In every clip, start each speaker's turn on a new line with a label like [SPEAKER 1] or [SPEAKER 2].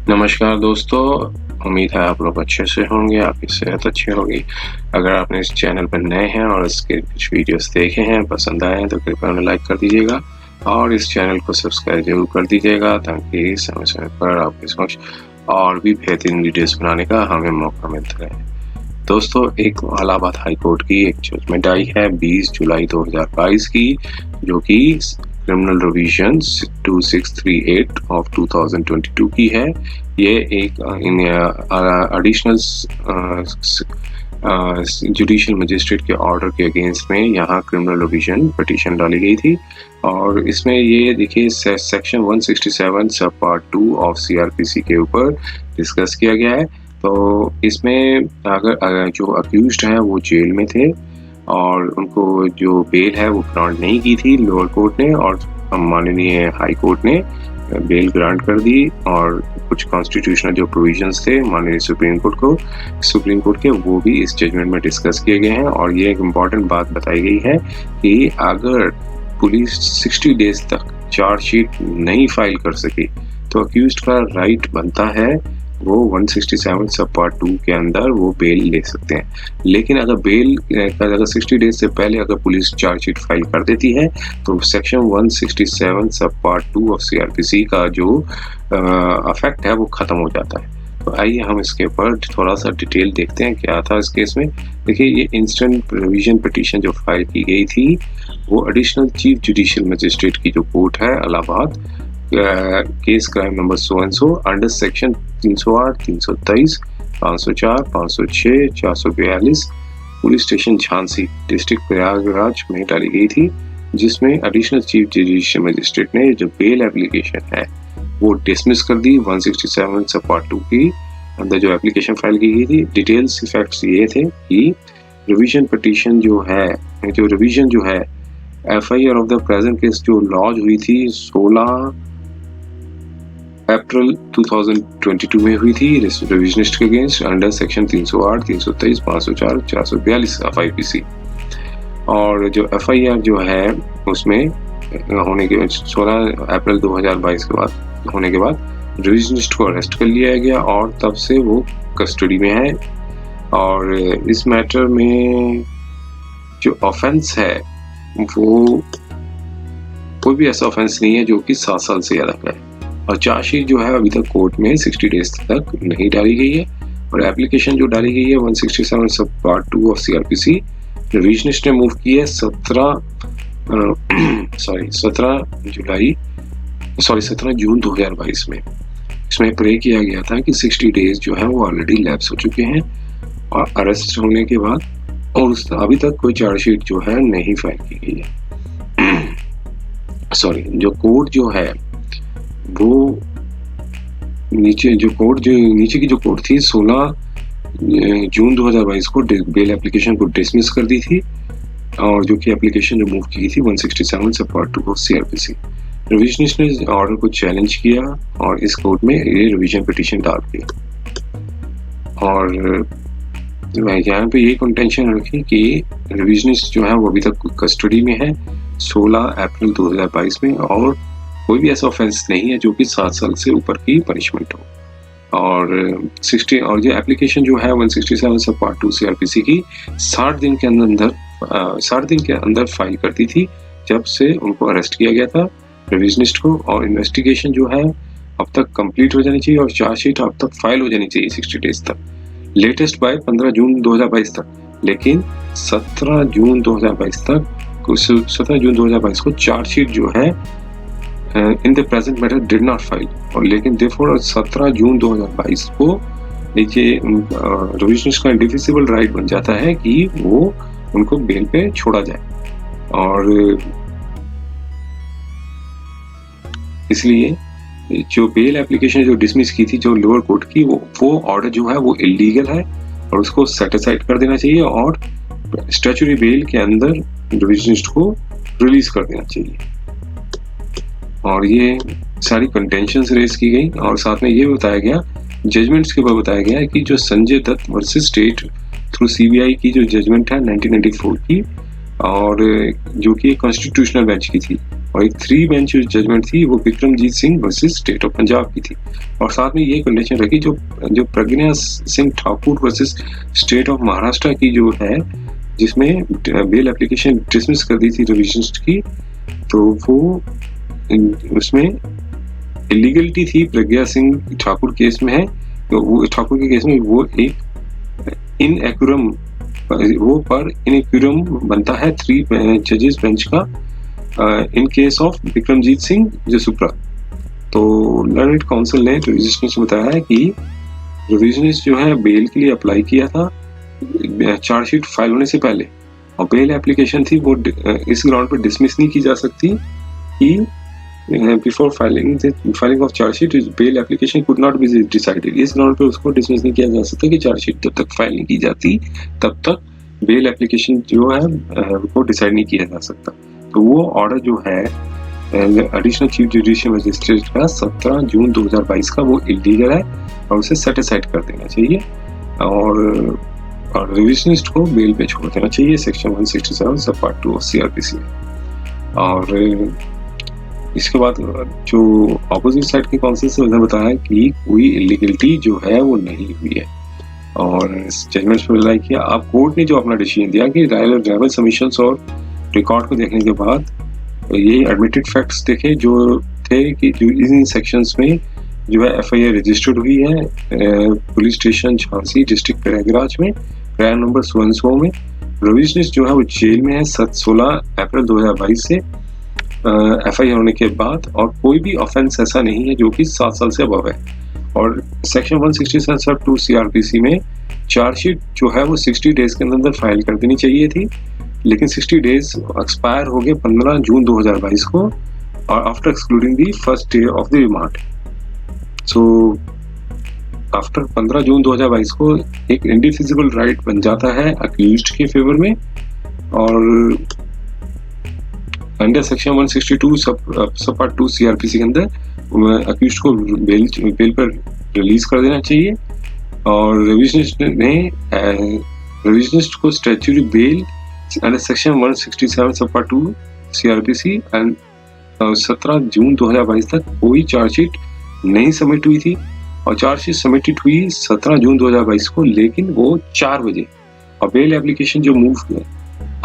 [SPEAKER 1] नमस्कार दोस्तों, उम्मीद है आप लोग अच्छे से होंगे, आपकी सेहत अच्छी होगी। अगर आपने इस चैनल पर नए हैं और इसके कुछ वीडियोस देखे हैं, पसंद आए हैं तो कृपया उन्हें लाइक कर दीजिएगा और इस चैनल को सब्सक्राइब ज़रूर कर दीजिएगा ताकि समय-समय पर आपके समक्ष और भी बेहतरीन वीडियोस बनाने का हमें मौका मिलता रहे। दोस्तों, एक इलाहाबाद हाई कोर्ट की एक जजमेंट आई है 20 जुलाई 2022 की, जो कि क्रिमिनल रिवीजन 2638 ऑफ 2022 की है। ये एक एडिशनल जुडिशियल मजिस्ट्रेट के ऑर्डर के अगेंस्ट में यहाँ क्रिमिनल रिवीजन पिटीशन डाली गई थी और इसमें ये देखिए सेक्शन 167 सब पार्ट 2 ऑफ सीआरपीसी के ऊपर डिस्कस किया गया है। तो इसमें अगर जो अक्यूज्ड हैं वो जेल में थे और उनको जो बेल है वो ग्रांट नहीं की थी लोअर कोर्ट ने, और माननीय हाई कोर्ट ने बेल ग्रांट कर दी और कुछ कॉन्स्टिट्यूशनल जो प्रोविजंस थे माननीय सुप्रीम कोर्ट के वो भी इस जजमेंट में डिस्कस किए गए हैं। और ये एक इम्पॉर्टेंट बात बताई गई है कि अगर पुलिस 60 डेज तक चार्जशीट नहीं फाइल कर सकी तो अक्यूज्ड का राइट बनता है वो 167 सब पार्ट 2 के अंदर वो बेल ले सकते हैं। लेकिन अगर 60 डेज से पहले अगर पुलिस चार्जशीट फाइल कर देती है तो सेक्शन 167 सब पार्ट 2 ऑफ सीआरपीसी का जो अफेक्ट है वो खत्म हो जाता है। तो आइए हम इसके ऊपर थोड़ा सा डिटेल देखते हैं क्या था इस केस में। देखिए, ये इंस्टेंट रिवीजन पिटीशन जो फाइल की गई थी वो एडिशनल चीफ जुडिशियल मजिस्ट्रेट की जो कोर्ट है Allahabad, case crime number so and so under section 308, 323, 504, 506, 442 police station Jhansi district Prayagraj में डाली गई थी, जिसमें एडिशनल चीफ जुडिशियल मजिस्ट्रेट ने जो बेल एप्लीकेशन है वो डिसमिस कर दी 167 सब पार्ट 2 की अंदर जो एप्लीकेशन फाइल की गई थी। डिटेल्स फैक्ट्स ये थे कि रिवीजन पिटीशन जो है FIR of the present case जो लॉन्च हुई थी 16 अप्रैल 2022 में हुई थी रिविजनिस्ट के against under section 308, 323, 504, 442 of IPC. और जो एफआईआर जो है उसमें होने के 16 अप्रैल 2022 के बाद होने के बाद रिविजनिस्ट को अरेस्ट कर लिया गया और तब से वो कस्टडी में है। और इस मैटर में जो ऑफेंस है वो कोई भी ऐसा ऑफेंस नहीं है जो कि 7 साल से ज़्यादा का है। और चार्जशीट जो है अभी तक कोर्ट में 60 डेज तक नहीं डाली गई है और एप्लीकेशन जो डाली गई है 167 सब पार्ट 2 ऑफ सीआरपीसी रिविजनिस्ट ने मूव की है 17 जून 2022 में। इसमें प्रे किया गया था कि 60 डेज जो है वो ऑलरेडी लैप्स हो चुके हैं और अरेस्ट होने के बाद और अभी तक कोई चार्जशीट जो है नहीं फाइल की गई है। जो कोर्ट जो है वो नीचे की जो कोर्ट थी 16 जून 2022 को बेल एप्लीकेशन को डिसमिस कर दी थी और जो कि एप्लीकेशन जो मूव की गई थी 167 सब पार्ट 2 ऑफ सीआरपीसी। रिविजनिस्ट ने ऑर्डर को चैलेंज किया और इस कोर्ट में ये रिवीजन पिटीशन डाल दी और यहाँ पे ये कंटेंशन रखी कि रिविजनिस्ट जो है वो अभी तक कस्टडी में है 16 अप्रैल 2022 में और कोई भी ऐसा ऑफेंस नहीं है जो कि 7 साल से ऊपर की पनिशमेंट हो। और जो एप्लीकेशन जो है 167 सब पार्ट 2 सीआरपीसी की 60 दिन के अंदर फाइल करती थी जब से उनको अरेस्ट किया गया था रिविजनिस्ट को। और इन्वेस्टिगेशन जो है अब तक कंप्लीट हो जानी चाहिए और चार्जशीट अब तक फाइल हो जानी चाहिए 60 डेज तक, लेटेस्ट बाय 15 जून 2022 तक। लेकिन 17 जून 2022 को चार्जशीट जो है in the present matter did not file और लेकिन देयरफॉर 17 जून 2022 को नीचे रिविजनिस्ट का इंडिफिजिबल राइट बन जाता है कि वो उनको बेल पे छोड़ा जाए। और इसलिए जो बेल एप्लीकेशन जो डिसमिस की थी जो लोअर कोर्ट की वो ऑर्डर जो है वो इलीगल है और उसको सेटिसाइड कर देना चाहिए और स्टैच्यूटरी बेल के अंदर रिविजनिस्ट को रिलीज कर देना चाहिए। और ये सारी कंटेंशंस रेज की गई और साथ में ये बताया गया जजमेंट्स के ऊपर बताया गया है कि जो Sanjay Dutt versus state through CBI की जो जजमेंट है 1994 की और जो कि कॉन्स्टिट्यूशनल बेंच की थी और एक 3 बेंच जजमेंट थी वो Vikramjit Singh versus state of Punjab की थी। और साथ में ये कंडीशन रखी जो Pragya Singh Thakur versus state of Maharashtra की जो है, जिसमें बेल एप्लीकेशन डिसमिस कर दी थी रिविजनिस्ट की, तो वो उसमें इलीगलिटी थी प्रज्ञा सिंह ठाकुर केस में है, तो वो ठाकुर के केस में वो एक इनएक्यूरम बनता है 3 जजेस बेंच का in case of Vikramjit Singh जसुप्रा। तो लर्नेड काउंसिल ने रिविजनिस्ट बताया है कि रिविजनिस्ट जो है बेल के लिए अप्लाई किया था चार्जशीट फाइल होने से पहले, और बेल एप्लीकेशन थी वो इस ग्राउंड पर डिसमिस नहीं की जा सकती कि before filing of chargesheet bail application could not be decided. इस ग्राउंड पे उसको डिसमिस नहीं किया जा सकता कि चार्जशीट जब तक फाइल नहीं की जाती तब तक बेल एप्लीकेशन जो है वो डिसाइड नहीं किया जा सकता। तो वो ऑर्डर जो है एडिशनल चीफ जुडिशियल मजिस्ट्रेट का 17 जून 2022 का वो इलीगल है और उसे सेट असाइड कर देना चाहिए और रिविजनिस्ट को बेल पे छोड़ देना चाहिए सेक्शन 167 सब पार्ट 2 ऑफ सीआरपीसी में। और इसके बाद जो ऑपोजिट साइड के काउंसिल से उन्होंने बताया कि कोई इलीगलिटी जो है वो नहीं हुई है और जजमेंट में रिलाई किया। अब कोर्ट ने जो अपना डिसीजन दिया कि राइवल सबमिशंस और रिकॉर्ड को देखने के बाद ये एडमिटेड फैक्ट्स देखे जो थे कि जो इन सेक्शंस में जो है एफआईआर रजिस्टर्ड हुई है police station Jhansi district Prayagraj में क्राइम नंबर 100 में। रिविजनिस्ट जो है वो जेल में है 16 अप्रैल 2022 से एफआईआर होने के बाद, और कोई भी ऑफेंस ऐसा नहीं है जो कि 7 साल से अबव है। और सेक्शन 167(2) सीआरपीसी में चार्जशीट जो है वो 60 डेज के अंदर फाइल कर देनी चाहिए थी, लेकिन 60 डेज एक्सपायर हो गए 15 जून 2022 को और after excluding the first day of the remand. So after 15 जून 2022 को एक इंडिफिजिबल राइट बन जाता है अक्यूज्ड के फेवर में, और अंडर सेक्शन 162 सब पार्ट 2 सीआरपीसी के अंदर अक्यूज्ड को बेल पर रिलीज कर देना चाहिए। और रिविजनिस्ट को स्टैट्यूटरी बेल अंडर सेक्शन 167 सब पार्ट 2 सीआरपीसी एंड 17 जून 2022 तक कोई चार्जशीट नहीं सबमिट हुई थी, और चार्जशीट सबमिटेड हुई 17 जून 2022 को, लेकिन वो 4 बजे। और बेल एप्लीकेशन जो मूव किया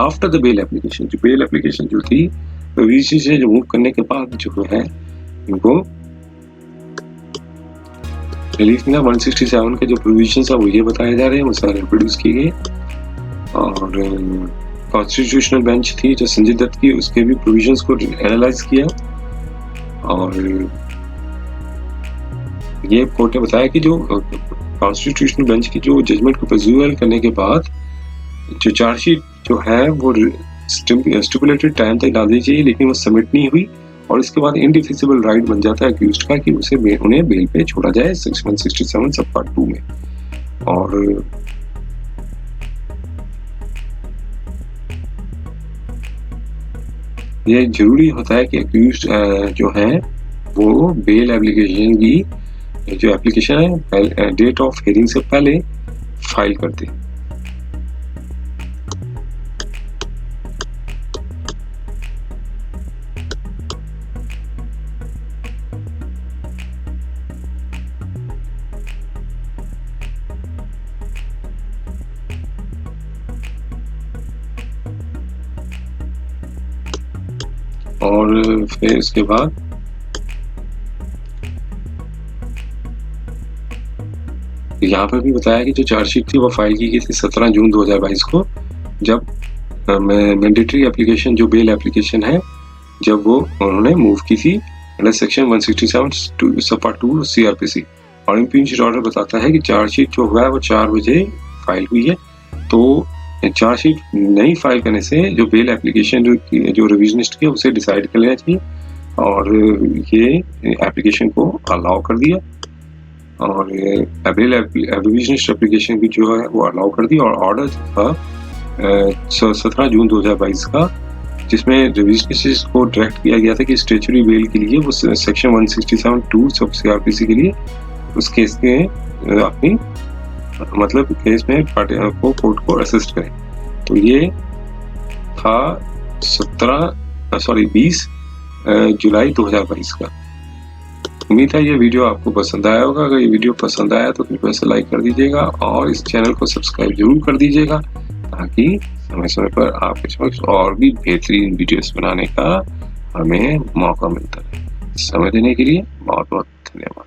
[SPEAKER 1] आफ्टर द बेल एप्लीकेशन जो थी रिविजनिस्ट ने जो मूव करने के बाद जो है इनको रिलीफ मिला। 167 के जो प्रोविजंस है वो ये बताए जा रहे हैं, वो सारे रिप्रोड्यूस किए गए। और कॉन्स्टिट्यूशनल बेंच थी जो संजय दत्त की, उसके भी प्रोविजंस को एनालाइज किया, और ये कोर्ट ने बताया कि जो कॉन्स्टिट्यूशनल बेंच की जो जजमेंट को प्रेज्यूअल करने के बाद जो चार्जशीट जो है वो स्टिपुलेटेड टाइम तक डाल दी चाहिए, लेकिन वो सबमिट नहीं हुई, और इसके बाद इंडिफिजिबल राइट बन जाता है अक्यूज्ड का कि उन्हें बेल पे छोड़ा जाए सेक्शन 167 सब पार्ट 2 में। और ये जरूरी होता है कि अक्यूज्ड जो है वो बेल एप्लीकेशन की जो एप्लीकेशन है डेट ऑफ हियरिंग से पहले फाइल कर दे। और फिर इसके बाद यहाँ पर भी बताया कि जो चार्जशीट थी वो फाइल की गई थी 17 जून 2022 को, जब मैंडेटरी एप्लीकेशन जो बेल एप्लीकेशन है जब वो उन्होंने मूव की थी अंडर सेक्शन 167 सब पार्ट 2 सीआरपीसी। और इम्पीचमेंट ऑर्डर बताता है कि चार्जशीट जो हुआ है वो 4 बजे फाइल हुई है, तो चार्जशीट नहीं फाइल करने से जो बेल एप्लीकेशन जो रिविजनिस्ट की उसे डिसाइड कर लेना चाहिए, और ये एप्लीकेशन को अलाउ कर दिया, और रिविजनिस्ट एप्लीकेशन भी जो है वो अलाउ कर दी। और ऑर्डर था 17 जून 2022 का, जिसमें रिविजनिस्ट को डायरेक्ट किया गया था कि स्टैट्यूटरी बेल के लिए वो सेक्शन 167(2) सब सीआरपीसी के लिए उस केस में अपनी मतलब केस में पार्टी को कोर्ट को असिस्ट करें। तो ये था 20 जुलाई 2022 का। उम्मीद है ये वीडियो आपको पसंद आया होगा। अगर ये वीडियो पसंद आया तो कृपया से लाइक कर दीजिएगा और इस चैनल को सब्सक्राइब जरूर कर दीजिएगा, ताकि समय समय पर आपके समक्ष और भी बेहतरीन वीडियोस बनाने का हमें मौका मिलता है। समय देने के लिए बहुत बहुत धन्यवाद।